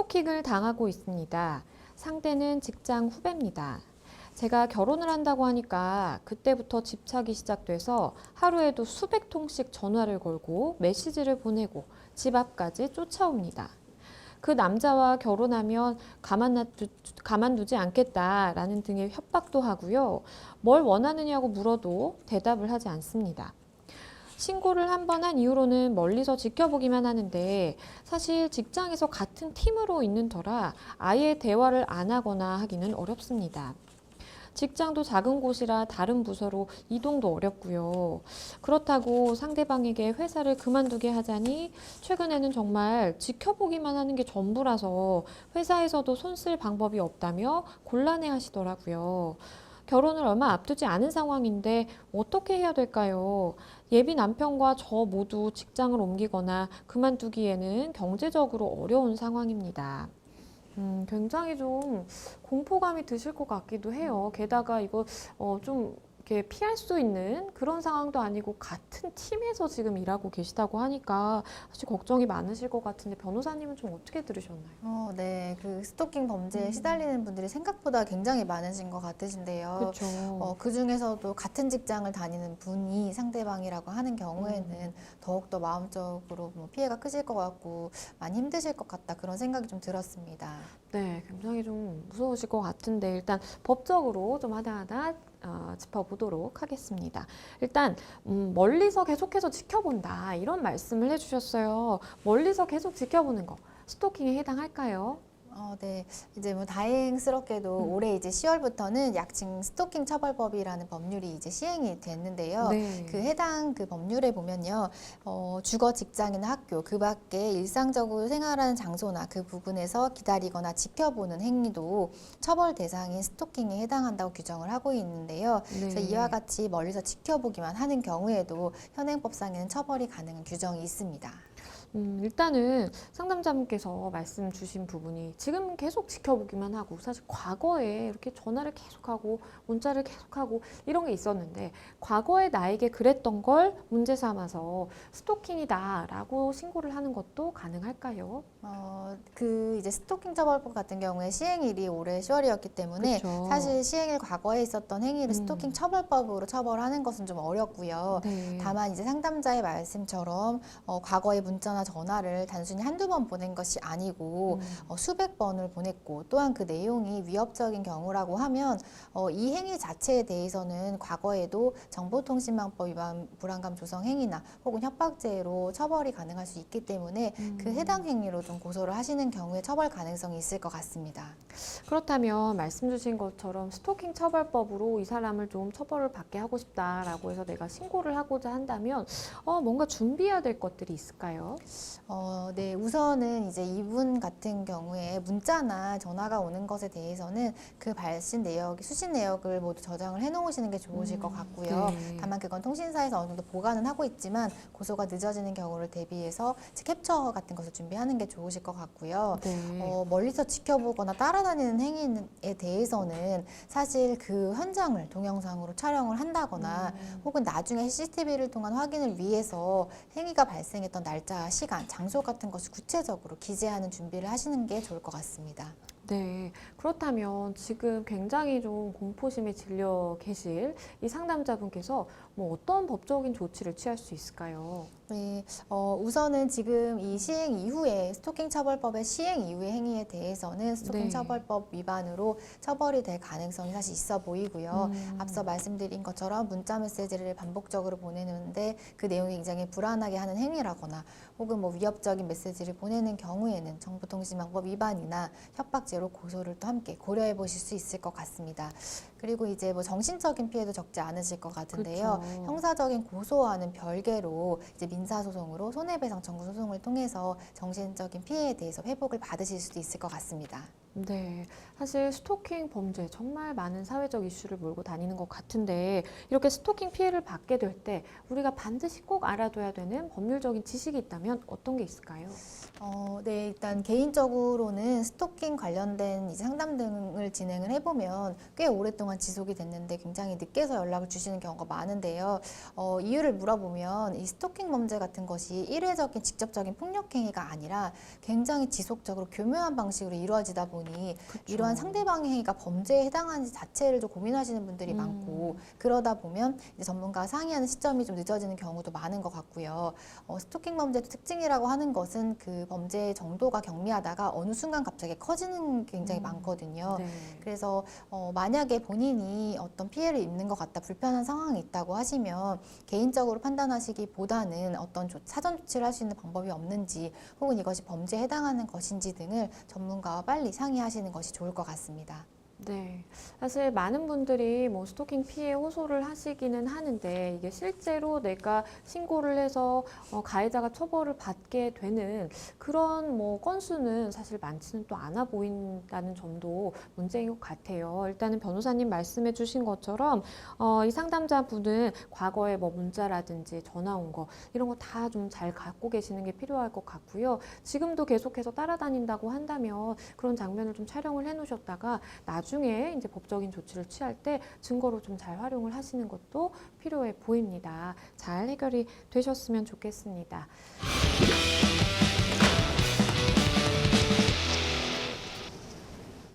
스토킹을 당하고 있습니다. 상대는 직장 후배입니다. 제가 결혼을 한다고 하니까 그때부터 집착이 시작돼서 하루에도 수백 통씩 전화를 걸고 메시지를 보내고 집 앞까지 쫓아옵니다. 그 남자와 결혼하면 가만두지 않겠다라는 등의 협박도 하고요. 뭘 원하느냐고 물어도 대답을 하지 않습니다. 신고를 한 번 한 이후로는 멀리서 지켜보기만 하는데 사실 직장에서 같은 팀으로 있는 터라 아예 대화를 안 하거나 하기는 어렵습니다. 직장도 작은 곳이라 다른 부서로 이동도 어렵고요. 그렇다고 상대방에게 회사를 그만두게 하자니 최근에는 정말 지켜보기만 하는 게 전부라서 회사에서도 손 쓸 방법이 없다며 곤란해 하시더라고요. 결혼을 얼마 앞두지 않은 상황인데 어떻게 해야 될까요? 예비 남편과 저 모두 직장을 옮기거나 그만두기에는 경제적으로 어려운 상황입니다. 굉장히 좀 공포감이 드실 것 같기도 해요. 게다가 이거 좀 이렇게 피할 수 있는 그런 상황도 아니고 같은 팀에서 지금 일하고 계시다고 하니까 사실 걱정이 많으실 것 같은데 변호사님은 좀 어떻게 들으셨나요? 네, 그 스토킹 범죄에 시달리는 분들이 생각보다 굉장히 많으신 것 같으신데요. 그렇죠. 그 중에서도 같은 직장을 다니는 분이 상대방이라고 하는 경우에는 더욱더 마음적으로 뭐 피해가 크실 것 같고 많이 힘드실 것 같다 그런 생각이 좀 들었습니다. 네, 굉장히 좀 무서우실 것 같은데 일단 법적으로 좀 하나하나 짚어보도록 하겠습니다. 일단 멀리서 계속해서 지켜본다 이런 말씀을 해주셨어요. 멀리서 계속 지켜보는 거 스토킹에 해당할까요? 네. 이제 뭐 다행스럽게도 올해 이제 10월부터는 약칭 스토킹 처벌법이라는 법률이 이제 시행이 됐는데요. 네. 그 해당 그 법률에 보면요. 주거 직장이나 학교 그 밖에 일상적으로 생활하는 장소나 그 부분에서 기다리거나 지켜보는 행위도 처벌 대상인 스토킹에 해당한다고 규정을 하고 있는데요. 그래서 이와 같이 멀리서 지켜보기만 하는 경우에도 현행법상에는 처벌이 가능한 규정이 있습니다. 일단은 상담자분께서 말씀 주신 부분이 지금 계속 지켜보기만 하고 사실 과거에 이렇게 전화를 계속하고 문자를 계속하고 이런 게 있었는데 과거에 나에게 그랬던 걸 문제 삼아서 스토킹이다라고 신고를 하는 것도 가능할까요? 그 이제 스토킹 처벌법 같은 경우에 시행일이 올해 10월이었기 때문에 그쵸. 사실 시행일 과거에 있었던 행위를 스토킹 처벌법으로 처벌하는 것은 좀 어렵고요. 네. 다만 이제 상담자의 말씀처럼 과거에 문자나 전화를 단순히 한두 번 보낸 것이 아니고 수백 번을 보냈고 또한 그 내용이 위협적인 경우라고 하면 이 행위 자체에 대해서는 과거에도 정보통신망법 위반 불안감 조성 행위나 혹은 협박죄로 처벌이 가능할 수 있기 때문에 그 해당 행위로 좀 고소를 하시는 경우에 처벌 가능성이 있을 것 같습니다. 그렇다면 말씀 주신 것처럼 스토킹 처벌법으로 이 사람을 좀 처벌을 받게 하고 싶다라고 해서 내가 신고를 하고자 한다면 뭔가 준비해야 될 것들이 있을까요? 네, 우선은 이제 이분 같은 경우에 문자나 전화가 오는 것에 대해서는 그 발신 내역, 수신 내역을 모두 저장을 해 놓으시는 게 좋으실 것 같고요. 네. 다만 그건 통신사에서 어느 정도 보관은 하고 있지만 고소가 늦어지는 경우를 대비해서 캡처 같은 것을 준비하는 게 좋으실 것 같고요. 네. 멀리서 지켜보거나 따라다니는 행위에 대해서는 사실 그 현장을 동영상으로 촬영을 한다거나 혹은 나중에 CCTV를 통한 확인을 위해서 행위가 발생했던 날짜, 시간, 장소 같은 것을 구체적으로 기재하는 준비를 하시는 게 좋을 것 같습니다. 네, 그렇다면 지금 굉장히 좀 공포심에 질려 계실 이 상담자분께서 뭐 어떤 법적인 조치를 취할 수 있을까요? 네, 우선은 지금 이 시행 이후에 스토킹 처벌법의 시행 이후의 행위에 대해서는 스토킹 네. 처벌법 위반으로 처벌이 될 가능성이 사실 있어 보이고요. 앞서 말씀드린 것처럼 문자 메시지를 반복적으로 보내는데 그 내용이 굉장히 불안하게 하는 행위라거나 혹은 뭐 위협적인 메시지를 보내는 경우에는 정보통신망법 위반이나 협박죄로 고소를 또 함께 고려해 보실 수 있을 것 같습니다. 그리고 이제 뭐 정신적인 피해도 적지 않으실 것 같은데요. 그렇죠. 형사적인 고소와는 별개로 이제 민사소송으로 손해배상 청구 소송을 통해서 정신적인 피해에 대해서 회복을 받으실 수도 있을 것 같습니다. 네, 사실 스토킹 범죄 정말 많은 사회적 이슈를 몰고 다니는 것 같은데 이렇게 스토킹 피해를 받게 될 때 우리가 반드시 꼭 알아둬야 되는 법률적인 지식이 있다면 어떤 게 있을까요? 네, 일단 개인적으로는 스토킹 관련된 이제 상담 등을 진행을 해보면 꽤 오랫동안 지속이 됐는데 굉장히 늦게서 연락을 주시는 경우가 많은데요. 하는데요. 이유를 물어보면 이 스토킹 범죄 같은 것이 일회적인 직접적인 폭력 행위가 아니라 굉장히 지속적으로 교묘한 방식으로 이루어지다 보니 이러한 상대방의 행위가 범죄에 해당하는지 자체를 좀 고민하시는 분들이 많고, 그러다 보면 이제 전문가와 상의하는 시점이 좀 늦어지는 경우도 많은 것 같고요. 스토킹 범죄의 특징이라고 하는 것은 그 범죄의 정도가 경미하다가 어느 순간 갑자기 커지는 게 굉장히 많거든요. 네. 그래서 만약에 본인이 어떤 피해를 입는 것 같다, 불편한 상황이 있다고 하시면 개인적으로 판단하시기보다는 어떤 사전 조치를 할 수 있는 방법이 없는지, 혹은 이것이 범죄에 해당하는 것인지 등을 전문가와 빨리 상의하시는 것이 좋을 것 같습니다. 네. 사실 많은 분들이 뭐 스토킹 피해 호소를 하시기는 하는데 이게 실제로 내가 신고를 해서 가해자가 처벌을 받게 되는 그런 뭐 건수는 사실 많지는 또 않아 보인다는 점도 문제인 것 같아요. 일단은 변호사님 말씀해 주신 것처럼 이 상담자분은 과거에 뭐 문자라든지 전화 온 거 이런 거 다 좀 잘 갖고 계시는 게 필요할 것 같고요. 지금도 계속해서 따라다닌다고 한다면 그런 장면을 좀 촬영을 해 놓으셨다가 나중에 이제 법적인 조치를 취할 때 증거로 좀 잘 활용을 하시는 것도 필요해 보입니다. 잘 해결이 되셨으면 좋겠습니다.